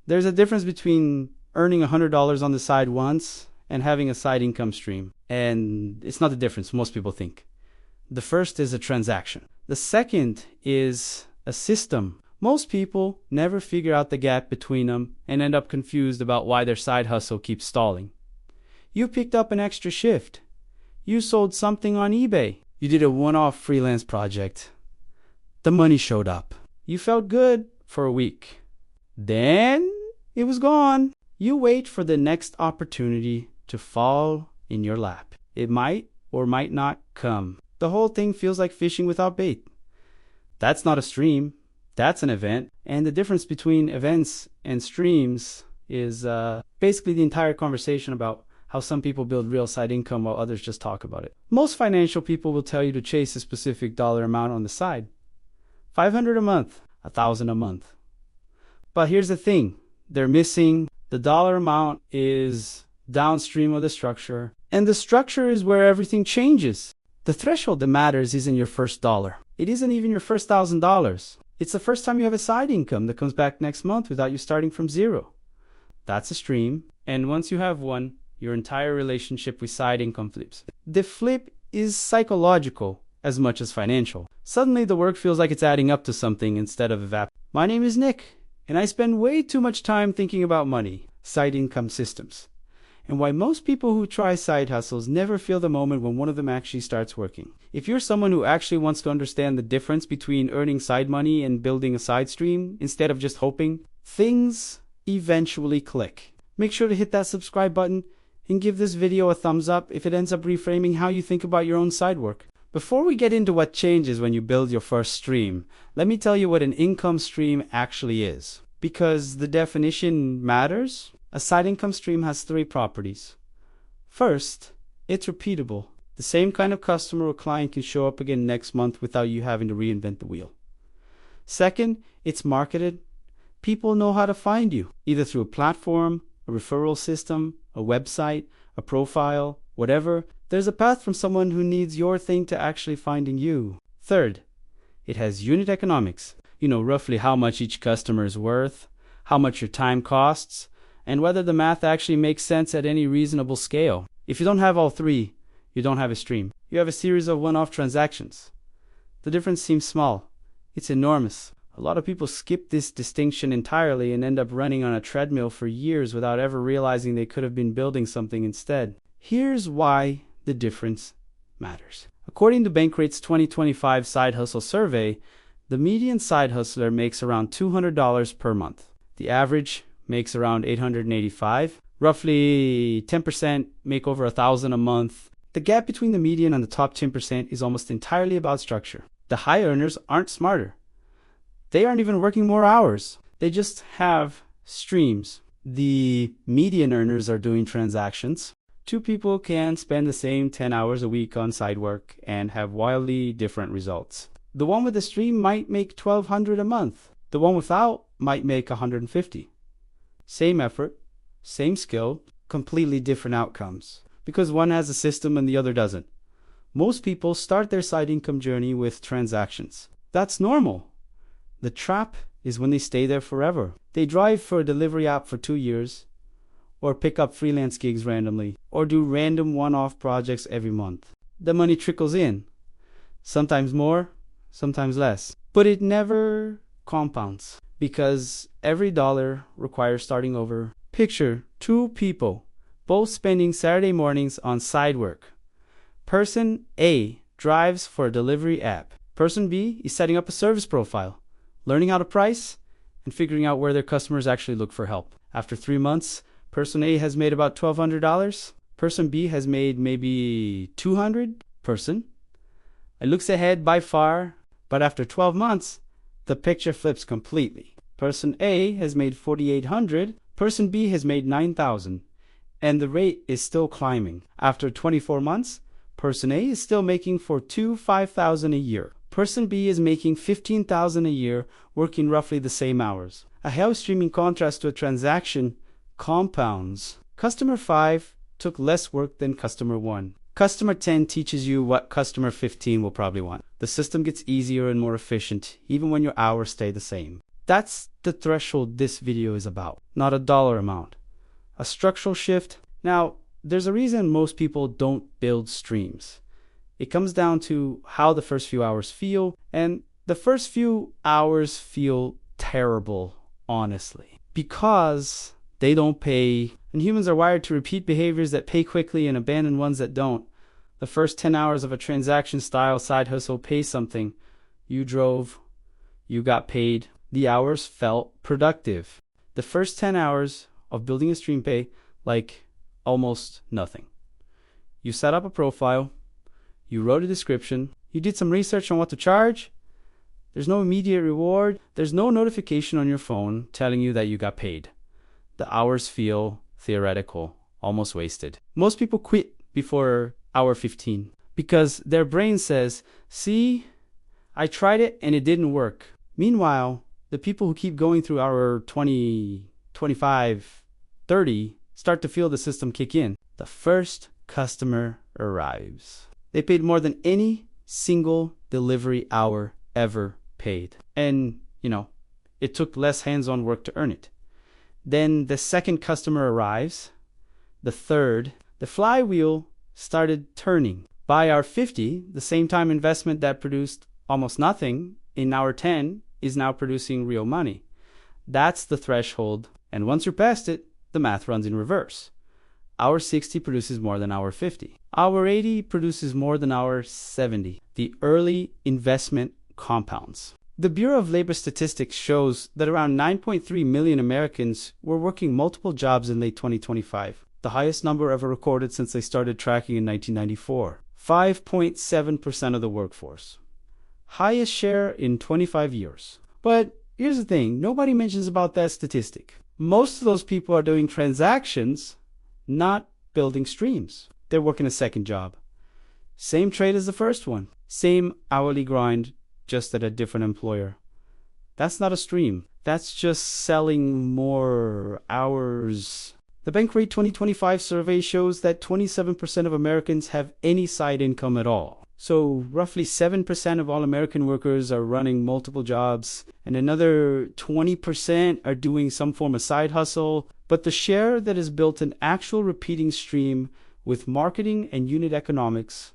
There's a difference between earning $100 on the side once and having a side income stream. And it's not the difference most people think. The first is a transaction. The second is a system. Most people never figure out the gap between them and end up confused about why their side hustle keeps stalling. You picked up an extra shift. You sold something on eBay. You did a one-off freelance project. The money showed up. You felt good for a week. Then it was gone. You wait for the next opportunity to fall in your lap. It might or might not come. The whole thing feels like fishing without bait. That's not a stream. That's an event. And the difference between events and streams is basically the entire conversation about how some people build real side income while others just talk about it. Most financial people will tell you to chase a specific dollar amount on the side. $500 a month, $1,000 a month. But here's the thing. They're missing the dollar amount is downstream of the structure. And the structure is where everything changes. The threshold that matters isn't your first dollar. It isn't even your first $1,000. It's the first time you have a side income that comes back next month without you starting from zero. That's a stream. And once you have one, your entire relationship with side income flips. The flip is psychological as much as financial. Suddenly the work feels like it's adding up to something instead of evaporating. My name is Nick, and I spend way too much time thinking about money, side income systems, and why most people who try side hustles never feel the moment when one of them actually starts working. If you're someone who actually wants to understand the difference between earning side money and building a side stream instead of just hoping, things eventually click. Make sure to hit that subscribe button and give this video a thumbs up if it ends up reframing how you think about your own side work. Before we get into what changes when you build your first stream, let me tell you what an income stream actually is. Because the definition matters, a side income stream has three properties. First, it's repeatable. The same kind of customer or client can show up again next month without you having to reinvent the wheel. Second, it's marketed. People know how to find you, either through a platform, a referral system, a website, a profile, whatever. There's a path from someone who needs your thing to actually finding you. Third, it has unit economics. You know roughly how much each customer is worth, how much your time costs, and whether the math actually makes sense at any reasonable scale. If you don't have all three, you don't have a stream. You have a series of one-off transactions. The difference seems small. It's enormous. A lot of people skip this distinction entirely and end up running on a treadmill for years without ever realizing they could have been building something instead. Here's why the difference matters. According to Bankrate's 2025 Side Hustle Survey, the median side hustler makes around $200 per month. The average makes around $885. Roughly 10% make over $1,000 a month. The gap between the median and the top 10% is almost entirely about structure. The high earners aren't smarter. They aren't even working more hours. They just have streams. The median earners are doing transactions. Two people can spend the same 10 hours a week on side work and have wildly different results. The one with the stream might make $1,200 a month. The one without might make $150. Same effort, same skill, completely different outcomes. Because one has a system and the other doesn't. Most people start their side income journey with transactions. That's normal. The trap is when they stay there forever. They drive for a delivery app for 2 years, or pick up freelance gigs randomly, or do random one-off projects every month. The money trickles in. Sometimes more, sometimes less. But it never compounds, because every dollar requires starting over. Picture two people, both spending Saturday mornings on side work. Person A drives for a delivery app. Person B is setting up a service profile, learning how to price, and figuring out where their customers actually look for help. After 3 months, Person A has made about $1,200. Person B has made maybe $200. Person it looks ahead by far, but after 12 months, the picture flips completely. Person A has made $4,800. Person B has made $9,000. And the rate is still climbing. After 24 months, Person A is still making $5,000 a year. Person B is making $15,000 a year, working roughly the same hours. A house stream, in contrast to a transaction, compounds. Customer 5 took less work than Customer 1. Customer 10 teaches you what Customer 15 will probably want. The system gets easier and more efficient, even when your hours stay the same. That's the threshold this video is about, not a dollar amount. A structural shift. Now, there's a reason most people don't build streams. It comes down to how the first few hours feel, and the first few hours feel terrible, honestly, because they don't pay, and humans are wired to repeat behaviors that pay quickly and abandon ones that don't. The first 10 hours of a transaction-style side hustle pay something. You drove, you got paid, the hours felt productive. The first 10 hours of building a stream pay like almost nothing. You set up a profile, you wrote a description, you did some research on what to charge. There's no immediate reward. There's no notification on your phone telling you that you got paid. The hours feel theoretical, almost wasted. Most people quit before hour 15 because their brain says, see, I tried it and it didn't work. Meanwhile, the people who keep going through hour 20, 25, 30 start to feel the system kick in. The first customer arrives. They paid more than any single delivery hour ever paid. And, it took less hands-on work to earn it. Then the second customer arrives. The third. The flywheel started turning. By hour 50, the same time investment that produced almost nothing in hour 10 is now producing real money. That's the threshold. And once you're past it, the math runs in reverse. Hour 60 produces more than hour 50. Hour 80 produces more than hour 70. The early investment compounds. The Bureau of Labor Statistics shows that around 9.3 million Americans were working multiple jobs in late 2025, the highest number ever recorded since they started tracking in 1994. 5.7% of the workforce. Highest share in 25 years. But here's the thing, nobody mentions about that statistic. Most of those people are doing transactions, not building streams. They're working a second job. Same trade as the first one. Same hourly grind, just at a different employer. That's not a stream. That's just selling more hours. The Bankrate 2025 survey shows that 27% of Americans have any side income at all. So roughly 7% of all American workers are running multiple jobs, and another 20% are doing some form of side hustle. But the share that is built an actual repeating stream with marketing and unit economics,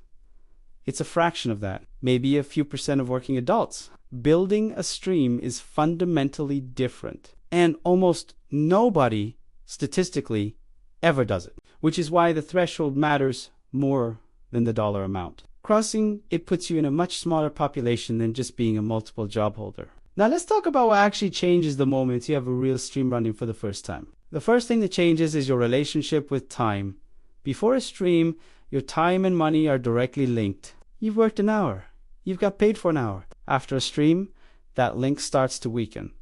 it's a fraction of that, maybe a few percent of working adults. Building a stream is fundamentally different, and almost nobody, statistically, ever does it, which is why the threshold matters more than the dollar amount. Crossing it puts you in a much smaller population than just being a multiple job holder. Now let's talk about what actually changes the moment you have a real stream running for the first time. The first thing that changes is your relationship with time. Before a stream, your time and money are directly linked. You've worked an hour. You've got paid for an hour. After a stream, that link starts to weaken.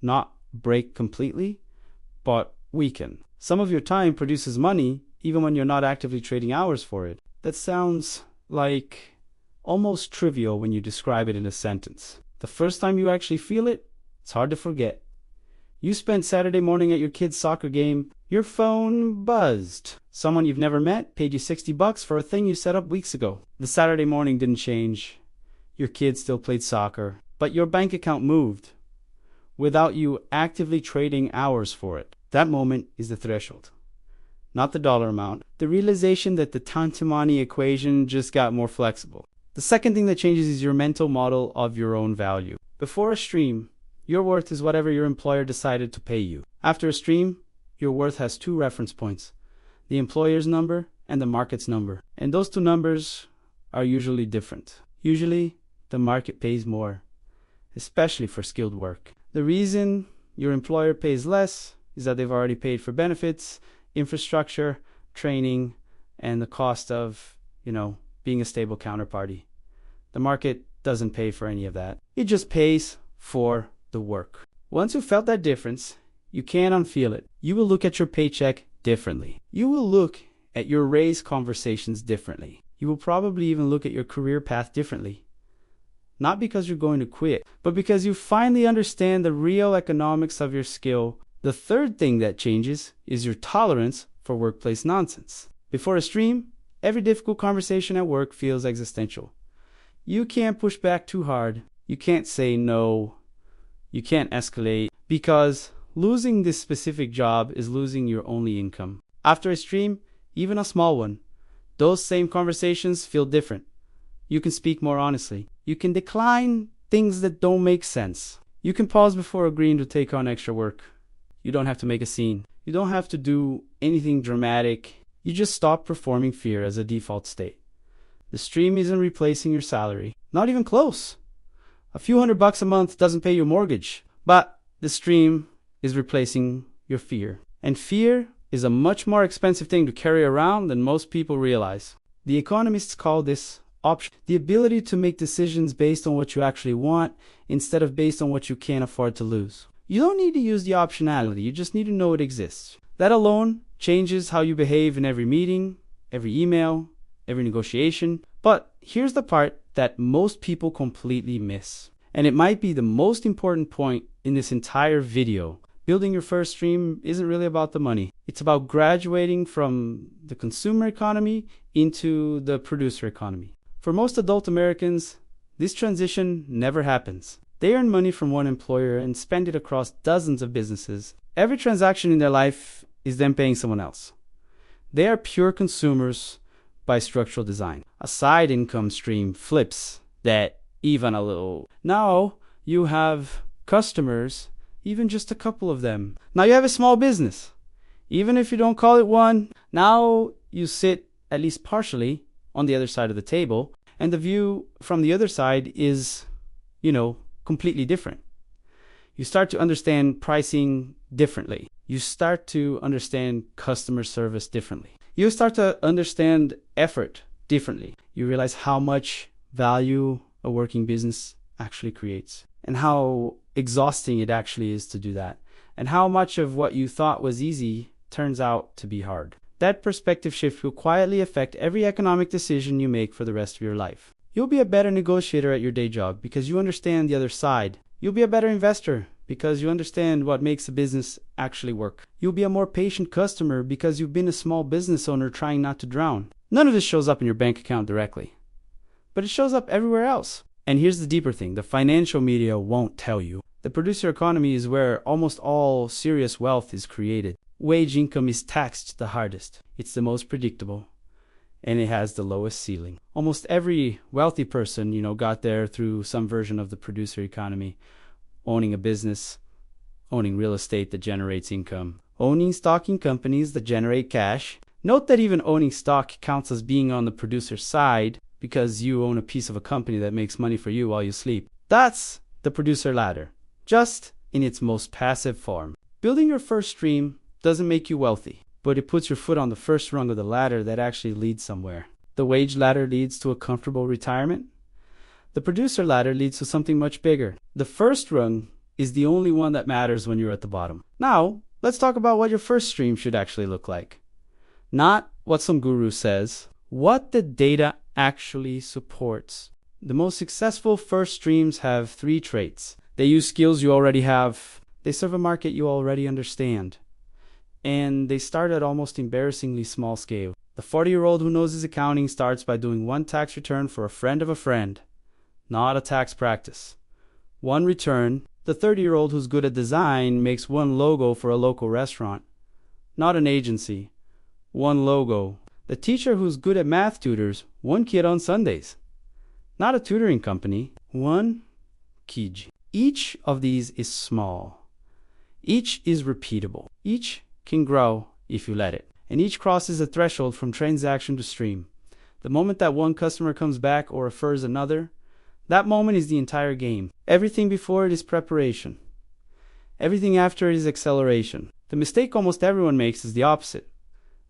Not break completely, but weaken. Some of your time produces money even when you're not actively trading hours for it. That sounds like almost trivial when you describe it in a sentence. The first time you actually feel it, it's hard to forget. You spent Saturday morning at your kid's soccer game. Your phone buzzed. Someone you've never met paid you $60 for a thing you set up weeks ago. The Saturday morning didn't change. Your kid still played soccer, but your bank account moved without you actively trading hours for it. That moment is the threshold, not the dollar amount. The realization that the Tantimani equation just got more flexible. The second thing that changes is your mental model of your own value. Before a stream, your worth is whatever your employer decided to pay you. After a stream, your worth has two reference points, the employer's number and the market's number. And those two numbers are usually different. Usually, the market pays more, especially for skilled work. The reason your employer pays less is that they've already paid for benefits, infrastructure, training, and the cost of, being a stable counterparty. The market doesn't pay for any of that. It just pays for the work. Once you've felt that difference, you can't unfeel it. You will look at your paycheck differently. You will look at your raise conversations differently. You will probably even look at your career path differently. Not because you're going to quit, but because you finally understand the real economics of your skill. The third thing that changes is your tolerance for workplace nonsense. Before a stream, every difficult conversation at work feels existential. You can't push back too hard. You can't say no. You can't escalate because losing this specific job is losing your only income. After a stream, even a small one, those same conversations feel different. You can speak more honestly. You can decline things that don't make sense. You can pause before agreeing to take on extra work. You don't have to make a scene. You don't have to do anything dramatic. You just stop performing fear as a default state. The stream isn't replacing your salary. Not even close. A few $100 a month doesn't pay your mortgage. But the stream is replacing your fear. And fear is a much more expensive thing to carry around than most people realize. The economists call this option, the ability to make decisions based on what you actually want instead of based on what you can't afford to lose. You don't need to use the optionality, you just need to know it exists. That alone changes how you behave in every meeting, every email, every negotiation. But here's the part that most people completely miss. And it might be the most important point in this entire video. Building your first stream isn't really about the money. It's about graduating from the consumer economy into the producer economy. For most adult Americans, this transition never happens. They earn money from one employer and spend it across dozens of businesses. Every transaction in their life is them paying someone else. They are pure consumers by structural design. A side income stream flips that even a little. Now you have customers, even just a couple of them. Now you have a small business. Even if you don't call it one, now you sit, at least partially, on the other side of the table, and the view from the other side is, completely different. You start to understand pricing differently. You start to understand customer service differently. You start to understand effort differently. You realize how much value a working business actually creates and how exhausting it actually is to do that, and how much of what you thought was easy turns out to be hard. That perspective shift will quietly affect every economic decision you make for the rest of your life. You'll be a better negotiator at your day job because you understand the other side. You'll be a better investor because you understand what makes a business actually work. You'll be a more patient customer because you've been a small business owner trying not to drown. None of this shows up in your bank account directly, but it shows up everywhere else. And here's the deeper thing, the financial media won't tell you. The producer economy is where almost all serious wealth is created. Wage income is taxed the hardest. It's the most predictable, and it has the lowest ceiling. Almost every wealthy person, got there through some version of the producer economy, owning a business, owning real estate that generates income, owning stock in companies that generate cash. Note that even owning stock counts as being on the producer side because you own a piece of a company that makes money for you while you sleep. That's the producer ladder, just in its most passive form. Building your first stream doesn't make you wealthy, but it puts your foot on the first rung of the ladder that actually leads somewhere. The wage ladder leads to a comfortable retirement. The producer ladder leads to something much bigger. The first rung is the only one that matters when you're at the bottom. Now, let's talk about what your first stream should actually look like. Not what some guru says, what the data actually supports. The most successful first streams have 3 traits. They use skills you already have. They serve a market you already understand. And they start at almost embarrassingly small scale. The 40-year-old who knows his accounting starts by doing 1 tax return for a friend of a friend, not a tax practice. 1 return. The 30-year-old who's good at design makes 1 logo for a local restaurant, not an agency. 1 logo. The teacher who's good at math tutors 1 kid on Sundays, not a tutoring company. 1 kid. Each of these is small. Each is repeatable. Each can grow if you let it. And each crosses a threshold from transaction to stream. The moment that 1 customer comes back or refers another, that moment is the entire game. Everything before it is preparation. Everything after it is acceleration. The mistake almost everyone makes is the opposite.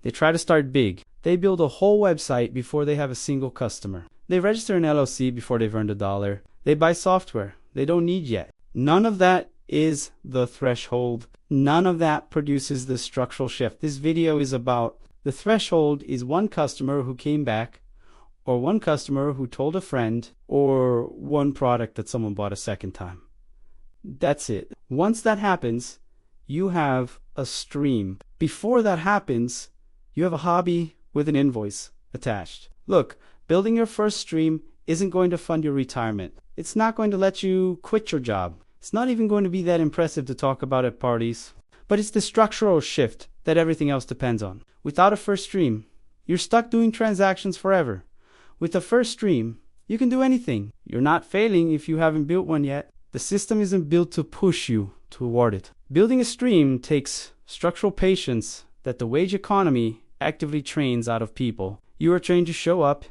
They try to start big. They build a whole website before they have a single customer. They register an LLC before they've earned $1. They buy software they don't need yet. None of that is the threshold. None of that produces the structural shift. This video is about the threshold is 1 customer who came back, or 1 customer who told a friend, or 1 product that someone bought a second time. That's it. Once that happens, you have a stream. Before that happens, you have a hobby with an invoice attached. Look, building your first stream isn't going to fund your retirement. It's not going to let you quit your job. It's not even going to be that impressive to talk about at parties. But it's the structural shift that everything else depends on. Without a first stream, you're stuck doing transactions forever. With a first stream, you can do anything. You're not failing if you haven't built one yet. The system isn't built to push you toward it. Building a stream takes structural patience that the wage economy actively trains out of people. You are trained to show up,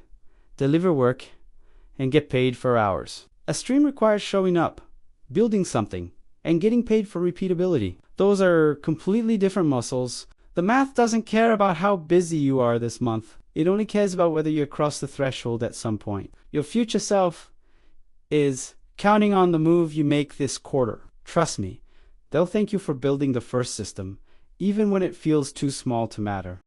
deliver work, and get paid for hours. A stream requires showing up, building something, and getting paid for repeatability. Those are completely different muscles. The math doesn't care about how busy you are this month. It only cares about whether you cross the threshold at some point. Your future self is counting on the move you make this quarter. Trust me, they'll thank you for building the first system, even when it feels too small to matter.